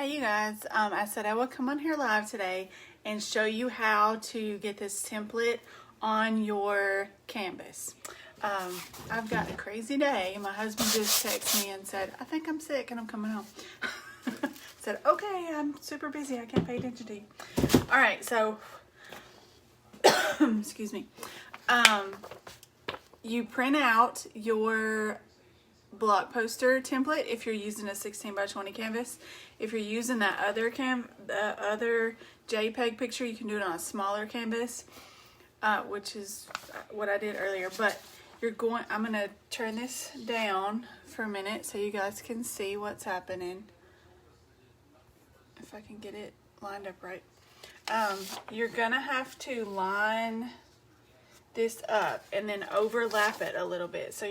Hey you guys, I said I would come on here live today and show you how to get this template on your canvas. I've got a crazy day. My husband just texted me and said, I think I'm sick and I'm coming home. Said, okay, I'm super busy. I can't pay attention to you. All right, so, excuse me. You print out your block poster template if you're using a 16 by 20 canvas. If you're using that other JPEG picture, you can do it on a smaller canvas, which is what I did earlier. But I'm gonna turn this down for a minute so you guys can see what's happening. If I can get it lined up right. You're gonna have to line this up and then overlap it a little bit. So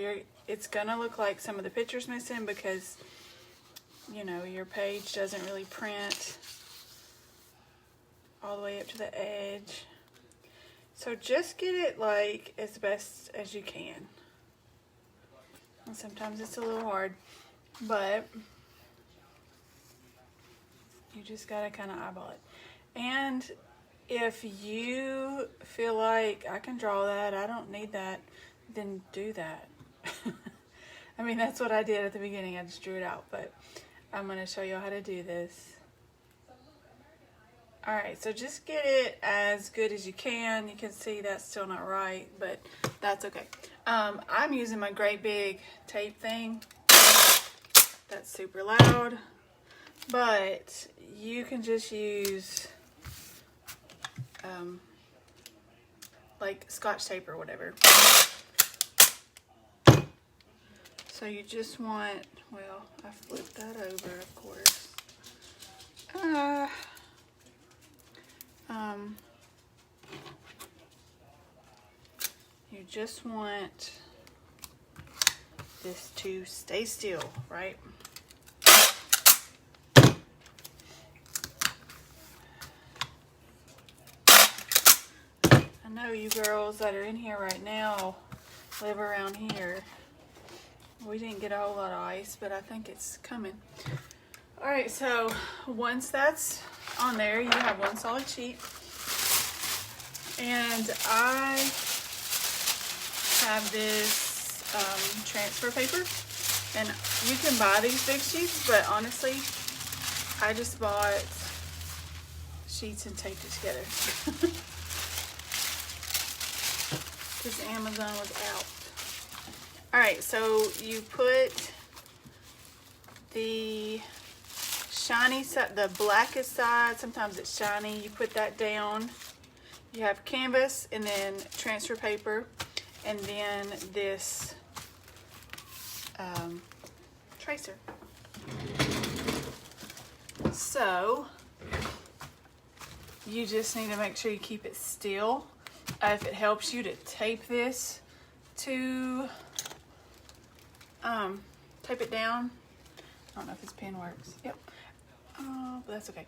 it's gonna look like some of the pictures missing because, you know, your page doesn't really print all the way up to the edge. So just get it like as best as you can. And sometimes it's a little hard, but you just gotta kind of eyeball it. And if you feel like I can draw that, I don't need that, then do that. I mean, that's what I did at the beginning. I just drew it out, but I'm going to show you how to do this. All right, so just get it as good as you can. You can see that's still not right, but that's okay. I'm using my great big tape thing. That's super loud, but you can just use like Scotch tape or whatever. So you just want, well, I flipped that over, of course. You just want this to stay still, right? I know you girls that are in here right now live around here. We didn't get a whole lot of ice, but I think it's coming. All right, so once that's on there, you have one solid sheet. And I have this transfer paper. And you can buy these big sheets, but honestly, I just bought sheets and taped it together. Because Amazon was out. All right, so you put the shiny side, the blackest side, sometimes it's shiny, you put that down. You have canvas and then transfer paper and then this tracer. So you just need to make sure you keep it still. If it helps you to tape this to tape it down. I don't know if this pen works. Yep. Oh, but that's okay.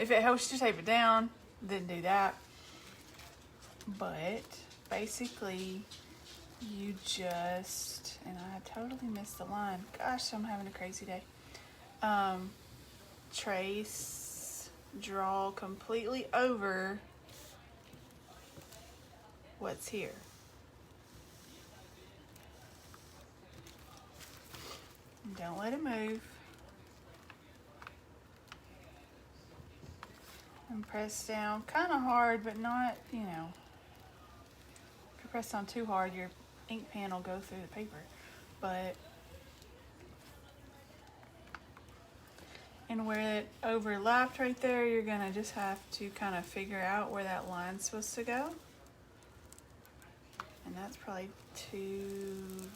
If it helps you to tape it down, then do that. But basically, you just, and I totally missed the line. Gosh, I'm having a crazy day. Trace, draw completely over what's here. Don't let it move. And press down kind of hard, but not, you know. If you press down too hard, your ink pen will go through the paper. But, and where it overlapped right there, you're gonna just have to kind of figure out where that line's supposed to go. And that's probably too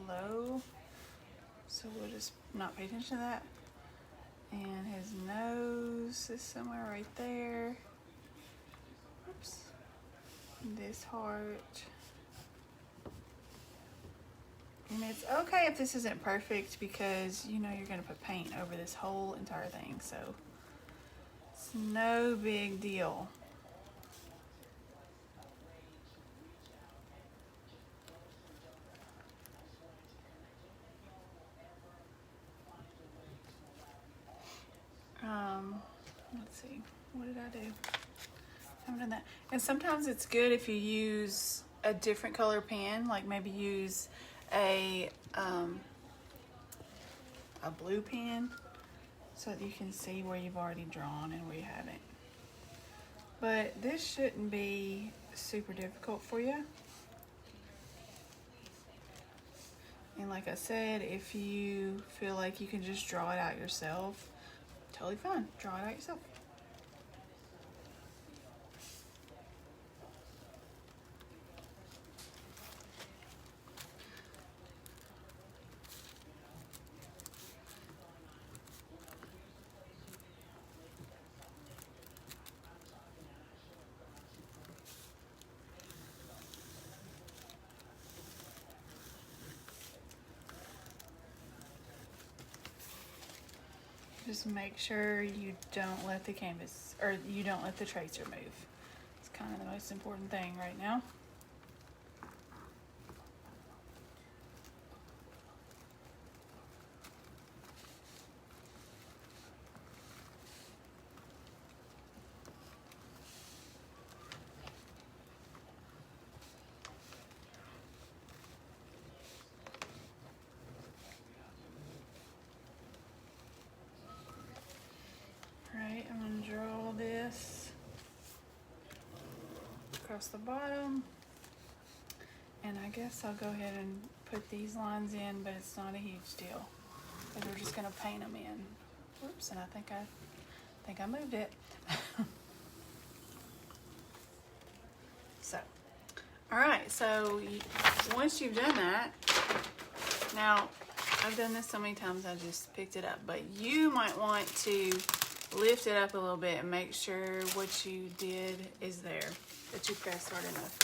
low. So we'll just not pay attention to that. And his nose is somewhere right there. Oops. This heart. And it's okay if this isn't perfect because you know you're gonna put paint over this whole entire thing. So it's no big deal. let's see, what did I do? I haven't done that. And sometimes it's good if you use a different color pen, like maybe use a blue pen so that you can see where you've already drawn and where you haven't. But this shouldn't be super difficult for you. And like I said, if you feel like you can just draw it out yourself, totally fine. Draw it out yourself. Just make sure you don't let the canvas, or you don't let the tracer move. It's kind of the most important thing right now. Alright, I'm going to draw this across the bottom. And I guess I'll go ahead and put these lines in, but it's not a huge deal. Because we're just going to paint them in. Whoops, and I think I moved it. So, alright, so once you've done that, now I've done this so many times I just picked it up, but you might want to lift it up a little bit and make sure what you did is there, that you pressed hard enough.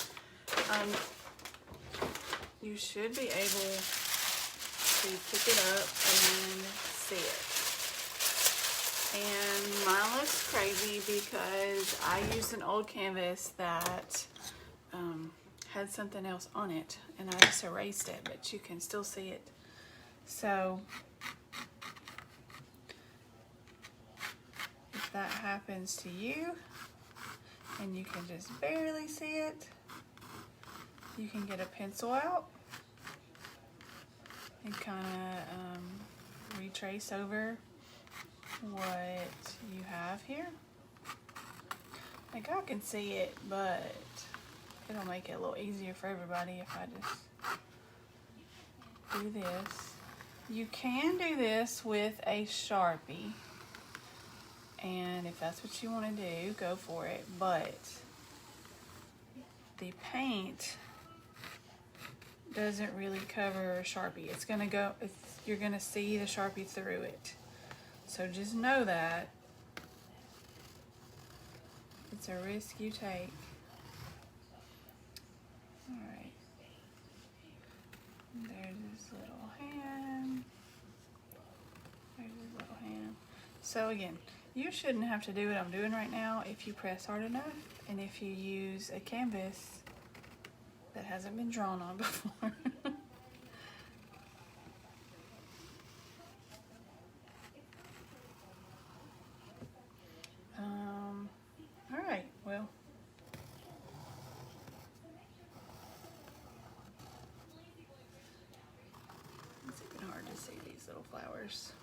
You should be able to pick it up and see it. And mine looks crazy because I used an old canvas that had something else on it, and I just erased it, but you can still see it. So if that happens to you and you can just barely see it, you can get a pencil out and kind of retrace over what you have here. Like, I can see it, but it'll make it a little easier for everybody if I just do this. You can do this with a Sharpie, and if that's what you want to do, go for it, but the paint doesn't really cover a Sharpie. It's gonna go, you're gonna see the Sharpie through it. So just know that it's a risk you take. All right, there's his little hand. There's his little hand. So again, you shouldn't have to do what I'm doing right now if you press hard enough and if you use a canvas that hasn't been drawn on before. All right, well, it's even hard to see these little flowers.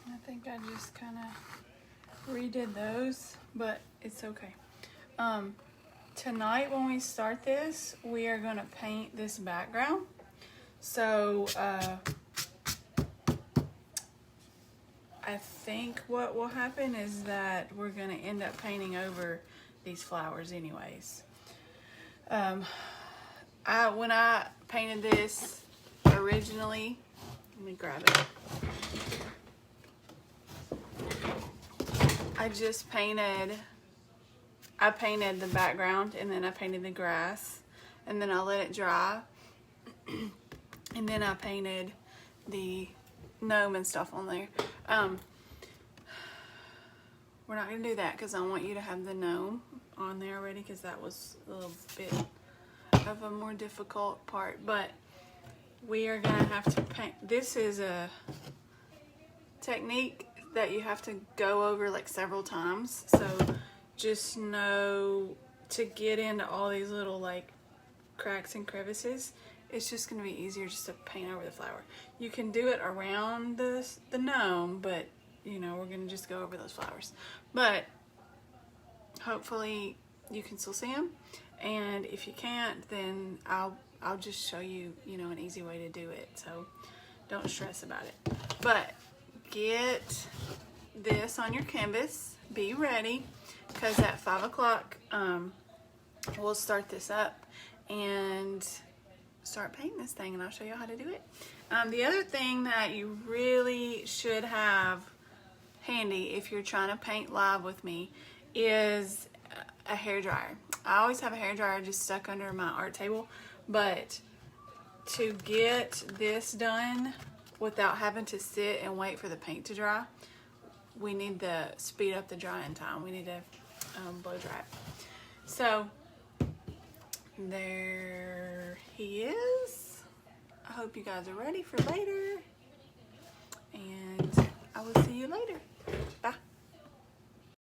I think I just kind of redid those, but it's okay. Tonight when we start this, we are going to paint this background. So I think what will happen is that we're going to end up painting over these flowers anyways. When I painted this originally, let me grab it. I painted the background, and then I painted the grass, and then I let it dry, and then I painted the gnome and stuff on there. We're not gonna do that because I want you to have the gnome on there already, because that was a little bit of a more difficult part. But we are gonna have to paint. This is a technique that you have to go over like several times, so just know to get into all these little like cracks and crevices, it's just going to be easier just to paint over the flower. You can do it around the gnome, but you know, we're going to just go over those flowers. But hopefully you can still see them, and if you can't, then I'll just show you, you know, an easy way to do it, so don't stress about it. But get this on your canvas, be ready, because at 5 o'clock we'll start this up and start painting this thing, and I'll show you how to do it. The other thing that you really should have handy if you're trying to paint live with me is a hairdryer. I always have a hairdryer just stuck under my art table, but to get this done without having to sit and wait for the paint to dry, we need to speed up the drying time. We need to blow dry it. So there he is. I hope you guys are ready for later, and I will see you later.